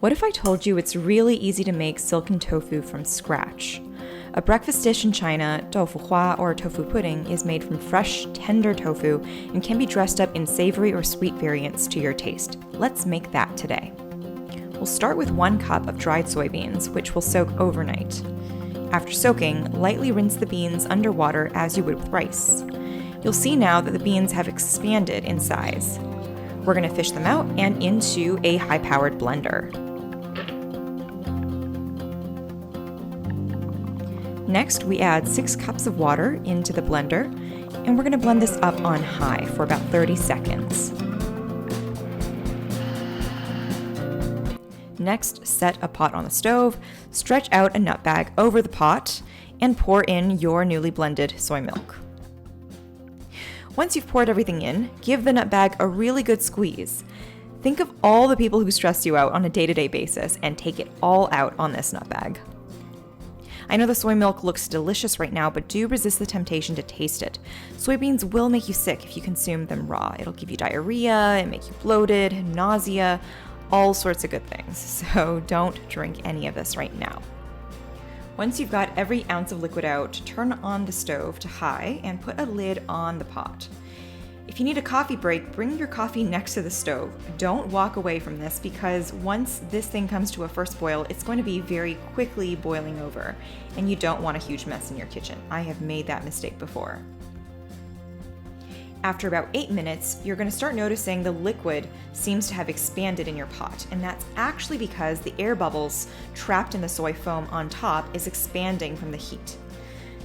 What if I told you it's really easy to make silken tofu from scratch? A breakfast dish in China, tofu hua or tofu pudding, is made from fresh, tender tofu and can be dressed up in savory or sweet variants to your taste. Let's make that today. We'll start with 1 cup of dried soybeans, which will soak overnight. After soaking, lightly rinse the beans under water as you would with rice. You'll see now that the beans have expanded in size. We're going to fish them out and into a high-powered blender. Next, we add 6 cups of water into the blender, and we're going to blend this up on high for about 30 seconds. Next, set a pot on the stove, stretch out a nut bag over the pot, and pour in your newly blended soy milk. Once you've poured everything in, give the nut bag a really good squeeze. Think of all the people who stress you out on a day-to-day basis and take it all out on this nut bag. I know the soy milk looks delicious right now, but do resist the temptation to taste it. Soybeans will make you sick if you consume them raw. It'll give you diarrhea, and make you bloated, nausea, all sorts of good things. So don't drink any of this right now. Once you've got every ounce of liquid out, turn on the stove to high and put a lid on the pot. If you need a coffee break, bring your coffee next to the stove. Don't walk away from this because once this thing comes to a first boil, it's going to be very quickly boiling over, and you don't want a huge mess in your kitchen. I have made that mistake before. After about 8 minutes, you're going to start noticing the liquid seems to have expanded in your pot, and that's actually because the air bubbles trapped in the soy foam on top is expanding from the heat.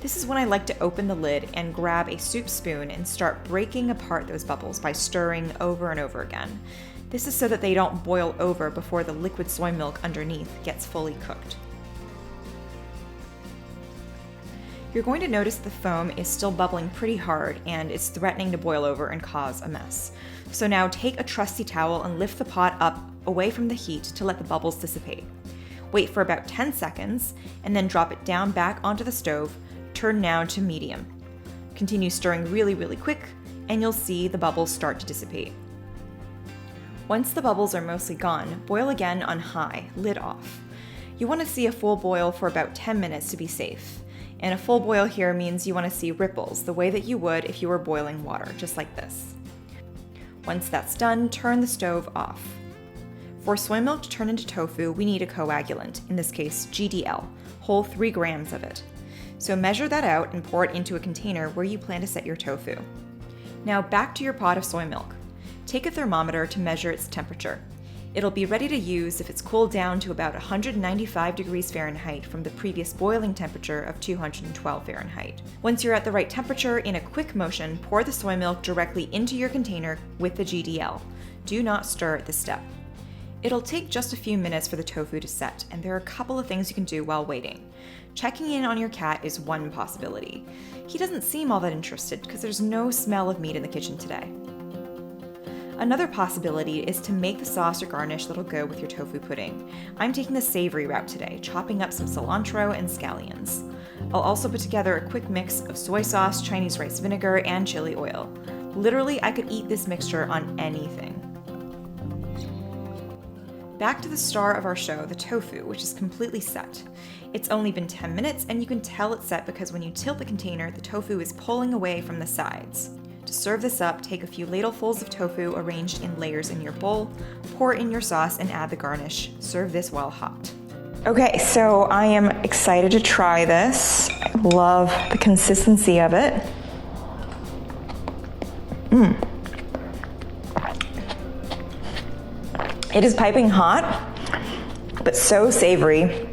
This is when I like to open the lid and grab a soup spoon and start breaking apart those bubbles by stirring over and over again. This is so that they don't boil over before the liquid soy milk underneath gets fully cooked. You're going to notice the foam is still bubbling pretty hard and it's threatening to boil over and cause a mess. So now take a trusty towel and lift the pot up away from the heat to let the bubbles dissipate. Wait for about 10 seconds and then drop it down back onto the stove. Turn now to medium. Continue stirring really quick and you'll see the bubbles start to dissipate. Once the bubbles are mostly gone, boil again on high, lid off. You want to see a full boil for about 10 minutes to be safe. And a full boil here means you want to see ripples, the way that you would if you were boiling water, just like this. Once that's done, turn the stove off. For soy milk to turn into tofu, we need a coagulant, in this case GDL, whole 3 grams of it. So measure that out and pour it into a container where you plan to set your tofu. Now back to your pot of soy milk. Take a thermometer to measure its temperature. It'll be ready to use if it's cooled down to about 195 degrees Fahrenheit from the previous boiling temperature of 212 Fahrenheit. Once you're at the right temperature, in a quick motion, pour the soy milk directly into your container with the GDL. Do not stir at this step. It'll take just a few minutes for the tofu to set, and there are a couple of things you can do while waiting. Checking in on your cat is one possibility. He doesn't seem all that interested because there's no smell of meat in the kitchen today. Another possibility is to make the sauce or garnish that'll go with your tofu pudding. I'm taking the savory route today, chopping up some cilantro and scallions. I'll also put together a quick mix of soy sauce, Chinese rice vinegar, and chili oil. Literally, I could eat this mixture on anything. Back to the star of our show, the tofu, which is completely set. It's only been 10 minutes and you can tell it's set because when you tilt the container, the tofu is pulling away from the sides. To serve this up, take a few ladlefuls of tofu arranged in layers in your bowl, pour in your sauce and add the garnish. Serve this while hot. Okay, so I am excited to try this. I love the consistency of it. It is piping hot, but so savory.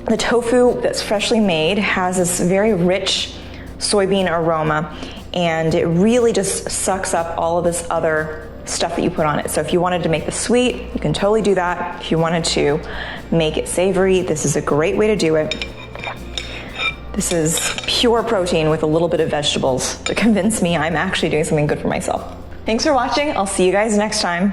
The tofu that's freshly made has this very rich soybean aroma, and it really just sucks up all of this other stuff that you put on it. So if you wanted to make this sweet, you can totally do that. If you wanted to make it savory, this is a great way to do it. This is pure protein with a little bit of vegetables to convince me I'm actually doing something good for myself. Thanks for watching. I'll see you guys next time.